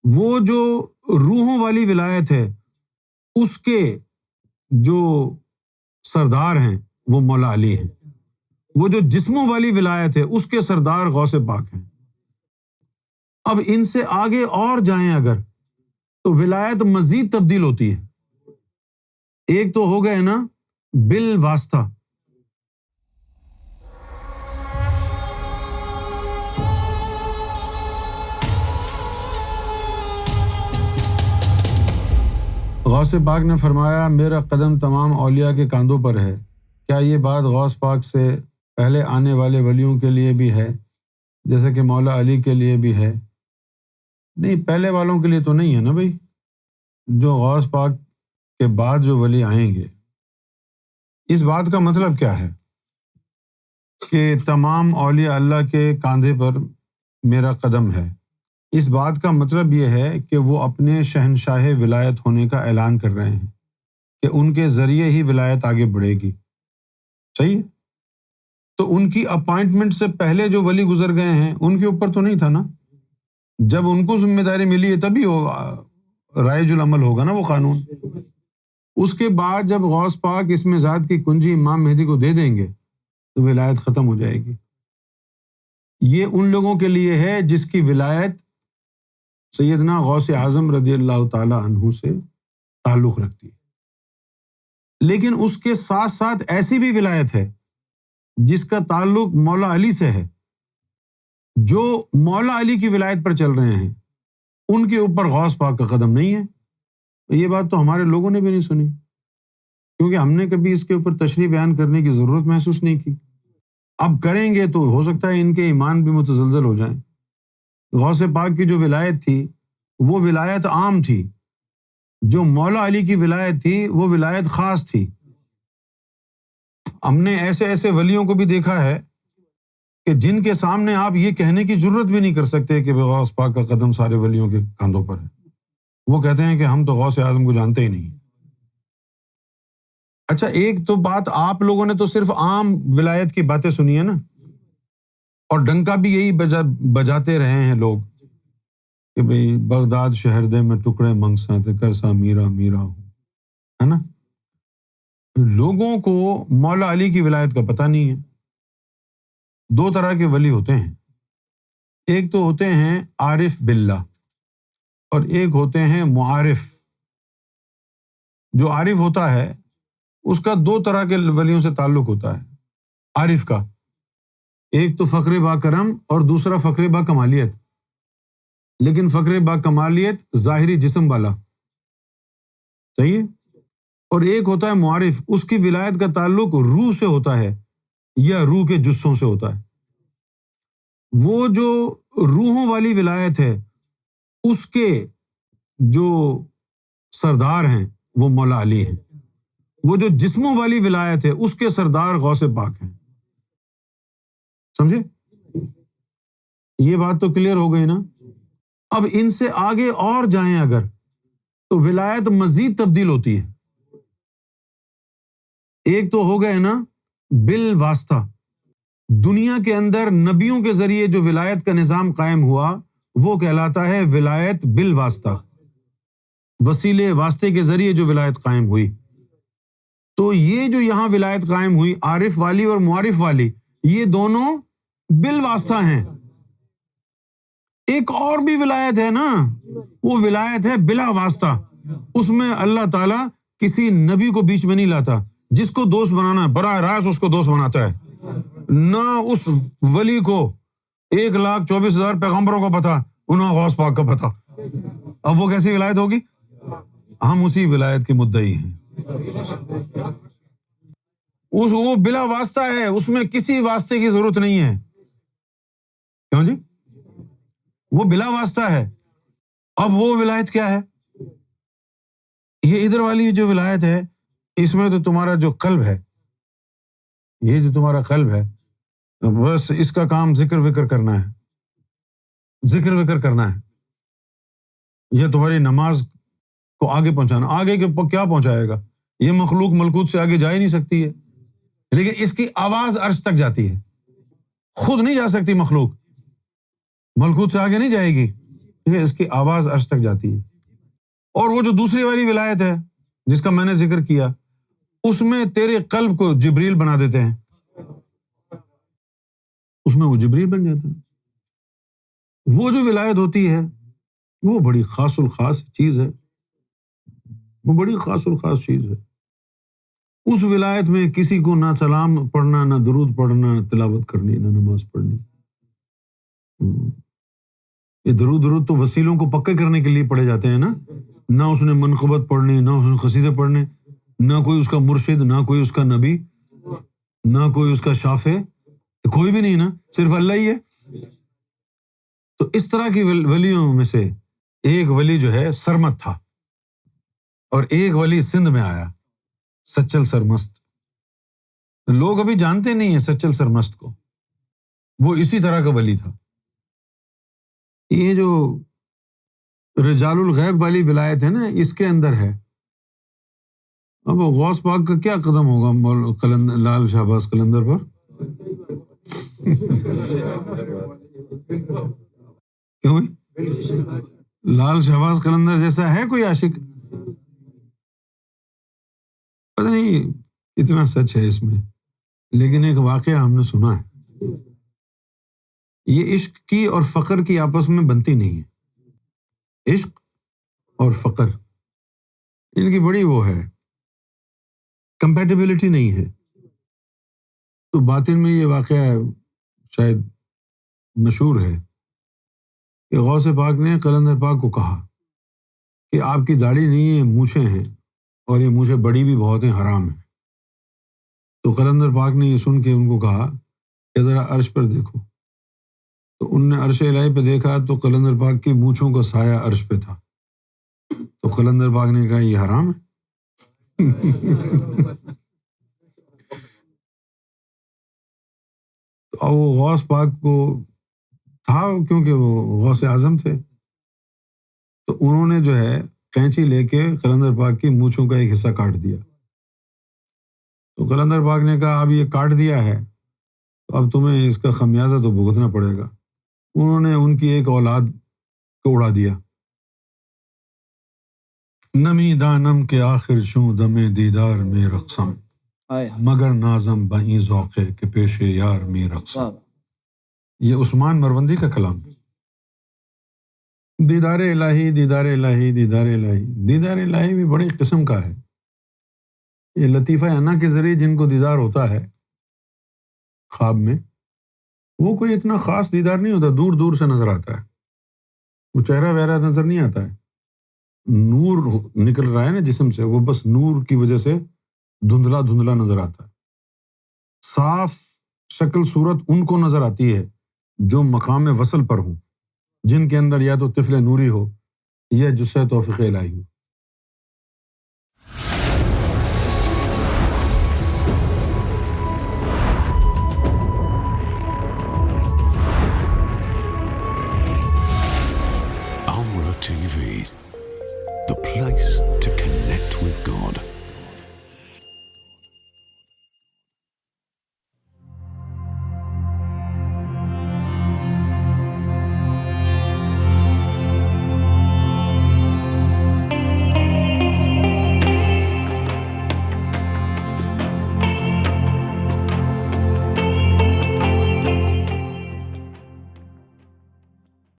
وہ جو روحوں والی ولایت ہے اس کے جو سردار ہیں وہ مولا علی ہیں، وہ جو جسموں والی ولایت ہے اس کے سردار غوث پاک ہیں۔ اب ان سے آگے اور جائیں اگر تو ولایت مزید تبدیل ہوتی ہے۔ ایک تو ہو گئے نا بالواسطہ، غوث پاک نے فرمایا میرا قدم تمام اولیاء کے کاندھوں پر ہے۔ کیا یہ بات غوث پاک سے پہلے آنے والے ولیوں کے لیے بھی ہے جیسے کہ مولا علی کے لیے بھی ہے؟ نہیں، پہلے والوں کے لیے تو نہیں ہے نا بھائی، جو غوث پاک کے بعد جو ولی آئیں گے۔ اس بات کا مطلب کیا ہے کہ تمام اولیاء اللہ کے کاندھے پر میرا قدم ہے؟ اس بات کا مطلب یہ ہے کہ وہ اپنے شہنشاہ ولایت ہونے کا اعلان کر رہے ہیں کہ ان کے ذریعے ہی ولایت آگے بڑھے گی۔ صحیح ہے؟ تو ان کی اپائنٹمنٹ سے پہلے جو ولی گزر گئے ہیں ان کے اوپر تو نہیں تھا نا، جب ان کو ذمہ داری ملی ہے تبھی رائج العمل ہوگا نا وہ قانون۔ اس کے بعد جب غوث پاک اس میں ذات کی کنجی امام مہدی کو دے دیں گے تو ولایت ختم ہو جائے گی۔ یہ ان لوگوں کے لیے ہے جس کی ولایت سیدنا غوث اعظم رضی اللہ تعالی عنہ سے تعلق رکھتی ہے۔ لیکن اس کے ساتھ ساتھ ایسی بھی ولایت ہے جس کا تعلق مولا علی سے ہے، جو مولا علی کی ولایت پر چل رہے ہیں ان کے اوپر غوث پاک کا قدم نہیں ہے۔ یہ بات تو ہمارے لوگوں نے بھی نہیں سنی، کیونکہ ہم نے کبھی اس کے اوپر تشریح بیان کرنے کی ضرورت محسوس نہیں کی۔ اب کریں گے تو ہو سکتا ہے ان کے ایمان بھی متزلزل ہو جائیں۔ غوث پاک کی جو ولایت تھی وہ ولایت عام تھی، جو مولا علی کی ولایت تھی وہ ولایت خاص تھی۔ ہم نے ایسے ایسے ولیوں کو بھی دیکھا ہے کہ جن کے سامنے آپ یہ کہنے کی جرت بھی نہیں کر سکتے کہ غوث پاک کا قدم سارے ولیوں کے کاندھوں پر ہے۔ وہ کہتے ہیں کہ ہم تو غوث اعظم کو جانتے ہی نہیں۔ اچھا، ایک تو بات آپ لوگوں نے تو صرف عام ولایت کی باتیں سنی ہے نا، اور ڈنکا بھی یہی بجاتے رہے ہیں لوگ کہ بھئی بغداد شہر دے میں ٹکڑے منگساں تے کرسا میرا میرا ہوں، ہے نا۔ لوگوں کو مولا علی کی ولایت کا پتہ نہیں ہے۔ دو طرح کے ولی ہوتے ہیں، ایک تو ہوتے ہیں عارف باللہ اور ایک ہوتے ہیں معارف۔ جو عارف ہوتا ہے اس کا دو طرح کے ولیوں سے تعلق ہوتا ہے۔ عارف کا ایک تو فقر با کرم اور دوسرا فقر با کمالیت، لیکن فقر با کمالیت ظاہری جسم والا، صحیح ہے۔ اور ایک ہوتا ہے معارف، اس کی ولایت کا تعلق روح سے ہوتا ہے یا روح کے جسوں سے ہوتا ہے۔ وہ جو روحوں والی ولایت ہے اس کے جو سردار ہیں وہ مولا علی ہیں، وہ جو جسموں والی ولایت ہے اس کے سردار غوث پاک ہیں۔ سمجھے؟ یہ بات تو کلیئر ہو گئی نا۔ اب ان سے آگے اور جائیں اگر تو ولایت مزید تبدیل ہوتی ہے۔ ایک تو ہو گئے نا بالواسطہ، دنیا کے اندر نبیوں کے ذریعے جو ولایت کا نظام قائم ہوا وہ کہلاتا ہے ولایت بالواسطہ، وسیلے واسطے کے ذریعے جو ولایت قائم ہوئی۔ تو یہ جو یہاں ولایت قائم ہوئی عارف والی اور معارف والی، یہ دونوں بالواسطہ ہیں۔ ایک اور بھی ولایت ہے نا، وہ ولایت ہے بلا واسطہ۔ اس میں اللہ تعالیٰ کسی نبی کو بیچ میں نہیں لاتا، جس کو دوست بنانا ہے براہ راست اس کو دوست بناتا ہے۔ نہ اس ولی کو 1,24,000 پیغمبروں کو پتہ، انہیں غوث پاک کا پتہ۔ اب وہ کیسی ولایت ہوگی؟ ہم اسی ولایت کے مدعی ہیں۔ وہ بلا واسطہ ہے، اس میں کسی واسطے کی ضرورت نہیں ہے۔ کیوں جی؟ وہ بلا واسطہ ہے۔ اب وہ ولایت کیا ہے؟ یہ ادھر والی جو ولایت ہے اس میں تو تمہارا جو قلب ہے، یہ جو تمہارا قلب ہے، بس اس کا کام ذکر وکر کرنا ہے، ذکر وکر کرنا ہے۔ یہ تمہاری نماز کو آگے پہنچانا۔ آگے کے کیا پہنچائے گا؟ یہ مخلوق ملکوت سے آگے جا ہی نہیں سکتی ہے، لیکن اس کی آواز عرش تک جاتی ہے۔ خود نہیں جا سکتی مخلوق، ملکوت سے آگے نہیں جائے گی، ٹھیک ہے، اس کی آواز عرش تک جاتی ہے۔ اور وہ جو دوسری والی ولایت ہے جس کا میں نے ذکر کیا، اس میں تیرے قلب کو جبریل بنا دیتے ہیں، اس میں وہ جبریل بن جاتا ہے۔ وہ جو ولایت ہوتی ہے وہ بڑی خاص الخاص چیز ہے، وہ بڑی خاص الخاص چیز ہے۔ اس ولایت میں کسی کو نہ سلام پڑھنا، نہ درود پڑھنا، نہ تلاوت کرنی، نہ نماز پڑھنی۔ یہ درود تو وسیلوں کو پکے کرنے کے لیے پڑھے جاتے ہیں نا، نہ اس نے منقبت پڑھنی، نہ اس نے قصیدے پڑھنے، نہ کوئی اس کا مرشد، نہ کوئی اس کا نبی، نہ کوئی اس کا شافع، کوئی بھی نہیں نا، صرف اللہ ہی ہے۔ تو اس طرح کی ولیوں میں سے ایک ولی جو ہے سرمد تھا، اور ایک ولی سندھ میں آیا، سچل سرمست۔ لوگ ابھی جانتے نہیں ہیں سچل سرمست کو، وہ اسی طرح کا ولی تھا۔ یہ جو رجال الغیب والی ولایت ہے نا، اس کے اندر ہے۔ اب غوث پاک کا کیا قدم ہوگا لال شہباز قلندر پر؟ کیوں بھائی؟ لال شہباز قلندر جیسا ہے کوئی عاشق؟ پتہ نہیں اتنا سچ ہے اس میں، لیکن ایک واقعہ ہم نے سنا ہے، یہ عشق کی اور فقر کی آپس میں بنتی نہیں ہے۔ عشق اور فقر ان کی بڑی وہ ہے، کمپیٹیبلٹی نہیں ہے۔ تو باطن میں یہ واقعہ شاید مشہور ہے کہ غوث پاک نے قلندر پاک کو کہا کہ آپ کی داڑھی نہیں ہے، مونچھیں ہیں، اور یہ مونچھیں بڑی بھی بہت ہیں، حرام ہیں۔ تو قلندر پاک نے یہ سن کے ان کو کہا کہ ذرا عرش پر دیکھو۔ تو ان نے عرش الہی پہ دیکھا تو قلندر پاک کی مونچھوں کا سایہ عرش پہ تھا۔ تو قلندر پاک نے کہا یہ حرام ہے۔ تو وہ غوث پاک کو تھا، کیونکہ وہ غوث اعظم تھے، تو انہوں نے جو ہے قینچی لے کے قلندر پاک کی مونچھوں کا ایک حصہ کاٹ دیا۔ تو قلندر پاک نے کہا اب یہ کاٹ دیا ہے تو اب تمہیں اس کا خمیازہ تو بھگتنا پڑے گا۔ انہوں نے ان کی ایک اولاد کو اڑا دیا۔ نمی دانم کے آخر چوں دم دیدار میں رقصم، مگر نازم بہیں ذوقے کہ پیش یار میں رقصم۔ یہ عثمان مروندی کا کلام۔ دیدار الہی، دیدار الہی، دیدار الہی۔ دیدار الہی بھی بڑی قسم کا ہے۔ یہ لطیفہ انا کے ذریعے جن کو دیدار ہوتا ہے خواب میں، وہ کوئی اتنا خاص دیدار نہیں ہوتا، دور دور سے نظر آتا ہے، وہ چہرہ وہرہ نظر نہیں آتا ہے، نور نکل رہا ہے نا جسم سے، وہ بس نور کی وجہ سے دھندلا دھندلا نظر آتا ہے۔ صاف شکل صورت ان کو نظر آتی ہے جو مقام وصل پر ہوں، جن کے اندر یا تو طفل نوری ہو یا جثہ توفیق الہی ہو۔